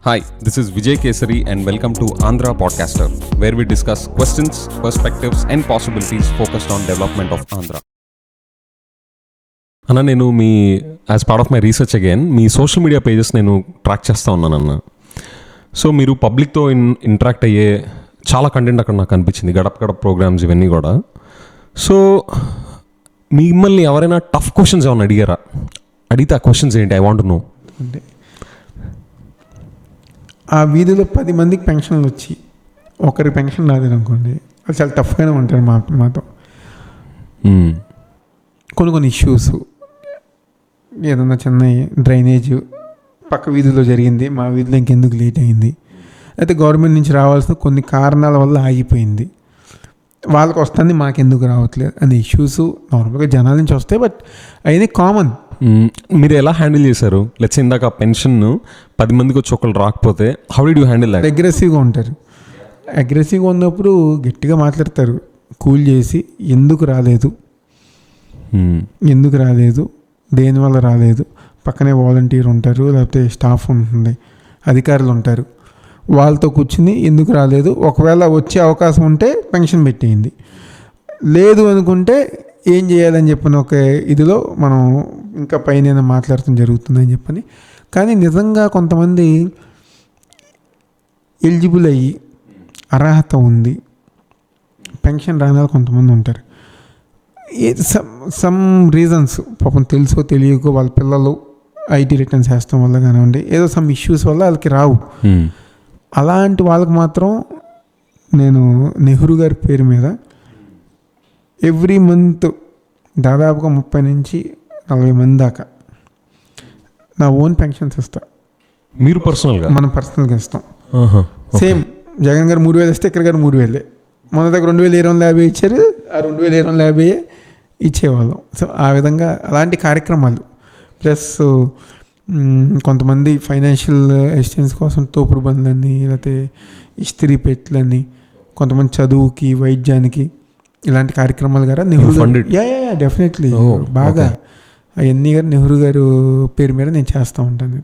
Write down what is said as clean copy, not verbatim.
Hi, this is Vijay Kesari and welcome to Andhra Podcaster, where we discuss questions, perspectives and possibilities focused on development of Andhra. అన్న, నేను as part of my research again me social media pages నేను track చేస్తూ ఉన్నాను అన్న. So మీరు పబ్లిక్తో interact అయ్యే చాలా content అక్కడ నాకు అనిపించింది, గడప గడప ప్రోగ్రామ్స్ ఇవన్నీ కూడా. సో మిమ్మల్ని ఎవరైనా టఫ్ క్వశ్చన్స్ ఏమైనా అడిగారా? అడిగితే ఆ క్వశ్చన్స్ ఏంటి? I want know. అంటే ఆ వీధిలో 10 మందికి పెన్షన్లు వచ్చి ఒకరి పెన్షన్ రాలేదు అనుకోండి, అది చాలా టఫ్గానే ఉంటారు మాతో. కొన్ని ఇష్యూస్, ఏదన్నా చిన్న డ్రైనేజ్ పక్క వీధిలో జరిగింది, మా వీధిలో ఇంకెందుకు లేట్ అయింది, అయితే గవర్నమెంట్ నుంచి రావాల్సిన కొన్ని కారణాల వల్ల ఆగిపోయింది, వాళ్ళకి వస్తుంది మాకెందుకు రావట్లేదు అనే ఇష్యూస్ నార్మల్గా జనాల నుంచి వస్తాయి. బట్ అయినా కామన్. మీరు ఎలా హ్యాండిల్ చేశారు? లెట్స్ ఇందాక పెన్షన్ 10 మందికి వచ్చి ఒకళ్ళు రాకపోతే how did you handle that? అగ్రెసివ్గా ఉంటారు. అగ్రెసివ్గా ఉన్నప్పుడు గట్టిగా మాట్లాడతారు, కూల్ చేసి ఎందుకు రాలేదు, దేనివల్ల రాలేదు, పక్కనే వాలంటీర్ ఉంటారు, లేకపోతే స్టాఫ్ ఉంటుంది, అధికారులు ఉంటారు, వాళ్ళతో కూర్చుని ఎందుకు రాలేదు, ఒకవేళ వచ్చే అవకాశం ఉంటే పెన్షన్ పెట్టేయండి, లేదు అనుకుంటే ఏం చేయాలని చెప్పిన ఒక ఇదిలో మనం ఇంకా పైన మాట్లాడటం జరుగుతుందని చెప్పని. కానీ నిజంగా కొంతమంది ఎలిజిబుల్ అయ్యి అర్హత ఉంది, పెన్షన్ రాని కొంతమంది ఉంటారు. సమ్ రీజన్స్ పాపం తెలుసో తెలియకో వాళ్ళ పిల్లలు ఐటీ రిటర్న్స్ వేస్తాం వల్ల కానివ్వండి, ఏదో సమ్ ఇష్యూస్ వల్ల వాళ్ళకి రావు. అలాంటి వాళ్ళకి మాత్రం నేను నెహ్రూ గారి పేరు మీద ఎవ్రీ మంత్ దాదాపుగా 30 నుంచి 40 మంది దాకా నా ఓన్ పెన్షన్స్ ఇస్తా. మీరు పర్సనల్గా? మనం పర్సనల్గా ఇస్తాం. సేమ్ జగన్ గారు 3,000 ఇస్తే ఇక్కడ గారు 3,000. మన దగ్గర 2,250 ఇచ్చారు, ఆ 2,250 ఇచ్చేవాళ్ళం. సో ఆ విధంగా అలాంటి కార్యక్రమాలు. ప్లస్ కొంతమంది ఫైనాన్షియల్ అసిస్టెన్స్ కోసం తోపుడు బండ్లని, లేకపోతే ఇస్త్రీ పెట్టలని, కొంతమంది చదువుకి వైద్యానికి ఇలాంటి కార్యక్రమాలు గారు నెహ్రూ డెఫినెట్లీ బాగా అవన్నీ గారు నెహ్రూ గారు పేరు మీద నేను చేస్తూ ఉంటాను.